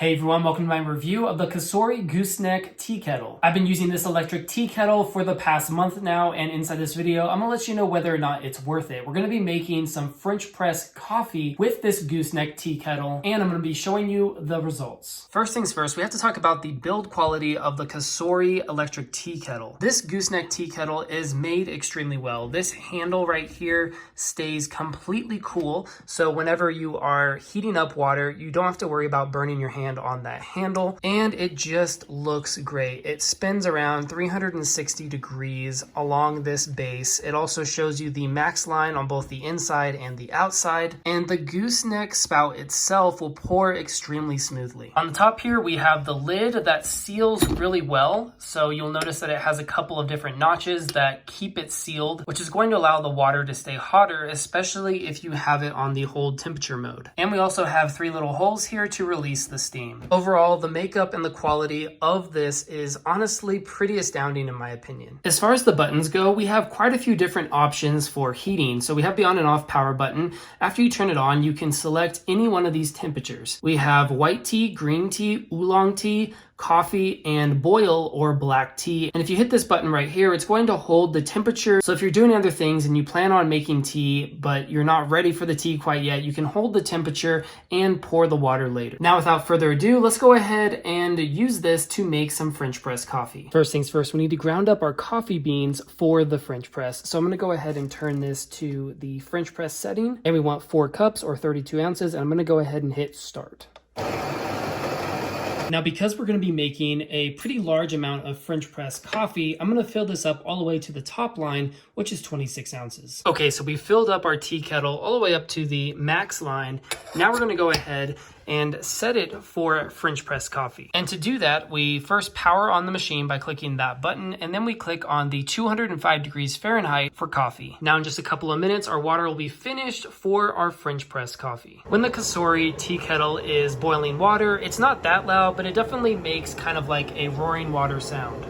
Hey everyone, welcome to my review of the Cosori Gooseneck tea kettle. I've been using this electric tea kettle for the past month now, and inside this video, I'm gonna let you know whether or not it's worth it. We're gonna be making some French press coffee with this Gooseneck tea kettle, and I'm gonna be showing you the results. First things first, we have to talk about the build quality of the Cosori electric tea kettle. This Gooseneck tea kettle is made extremely well. This handle right here stays completely cool, so whenever you are heating up water, you don't have to worry about burning your hand on that handle, and it just looks great. It spins around 360 degrees along this base. It also shows you the max line on both the inside and the outside, and the gooseneck spout itself will pour extremely smoothly. On the top here we have the lid that seals really well, so you'll notice that it has a couple of different notches that keep it sealed, which is going to allow the water to stay hotter, especially if you have it on the hold temperature mode. And we also have 3 little holes here to release the steam. Overall, the makeup and the quality of this is honestly pretty astounding in my opinion. As far as the buttons go, we have quite a few different options for heating. So we have the on and off power button. After you turn it on, you can select any one of these temperatures. We have white tea, green tea, oolong tea, coffee, and boil or black tea. And if you hit this button right here, it's going to hold the temperature. So if you're doing other things and you plan on making tea, but you're not ready for the tea quite yet, you can hold the temperature and pour the water later. Now, without further ado, let's go ahead and use this to make some French press coffee. First things first, we need to ground up our coffee beans for the French press. So I'm gonna go ahead and turn this to the French press setting, and we want 4 cups or 32 ounces, and I'm gonna go ahead and hit start. Now, because we're going to be making a pretty large amount of French press coffee, I'm going to fill this up all the way to the top line, which is 26 ounces. Okay, so we filled up our tea kettle all the way up to the max line. Now we're going to go ahead and set it for French press coffee. And to do that, we first power on the machine by clicking that button, and then we click on the 205 degrees Fahrenheit for coffee. Now in just a couple of minutes, our water will be finished for our French press coffee. When the Cosori tea kettle is boiling water, it's not that loud, but it definitely makes kind of like a roaring water sound.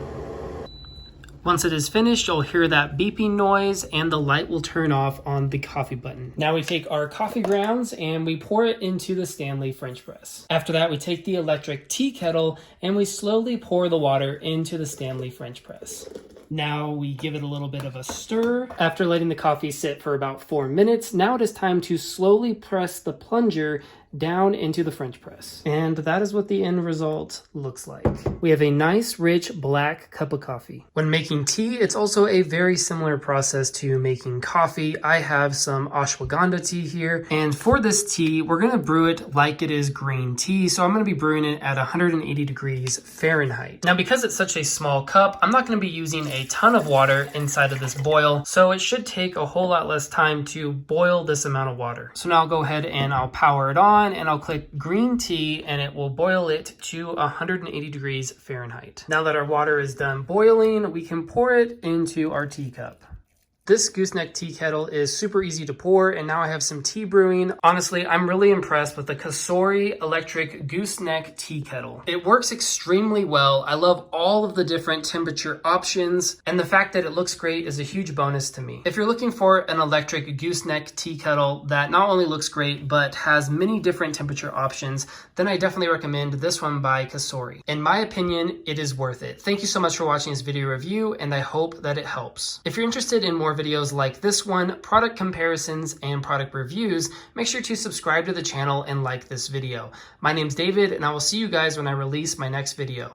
Once it is finished, you'll hear that beeping noise and the light will turn off on the coffee button. Now we take our coffee grounds and we pour it into the Stanley French press. After that, we take the electric tea kettle and we slowly pour the water into the Stanley French press. Now we give it a little bit of a stir. After letting the coffee sit for about 4 minutes, now it is time to slowly press the plunger down into the French press. And that is what the end result looks like. We have a nice, rich, black cup of coffee. When making tea, it's also a very similar process to making coffee. I have some ashwagandha tea here, and for this tea, we're gonna brew it like it is green tea, so I'm gonna be brewing it at 180 degrees Fahrenheit. Now, because it's such a small cup, I'm not gonna be using a ton of water inside of this boil, so it should take a whole lot less time to boil this amount of water. So now I'll go ahead and I'll power it on, and I'll click green tea, and it will boil it to 180 degrees Fahrenheit. Now that our water is done boiling, we can pour it into our teacup. This gooseneck tea kettle is super easy to pour, and now I have some tea brewing. Honestly, I'm really impressed with the Cosori electric gooseneck tea kettle. It works extremely well. I love all of the different temperature options, and the fact that it looks great is a huge bonus to me. If you're looking for an electric gooseneck tea kettle that not only looks great, but has many different temperature options, then I definitely recommend this one by Cosori. In my opinion, it is worth it. Thank you so much for watching this video review, and I hope that it helps. If you're interested in more videos like this one, product comparisons and product reviews, make sure to subscribe to the channel and like this video. My name's David, and I will see you guys when I release my next video.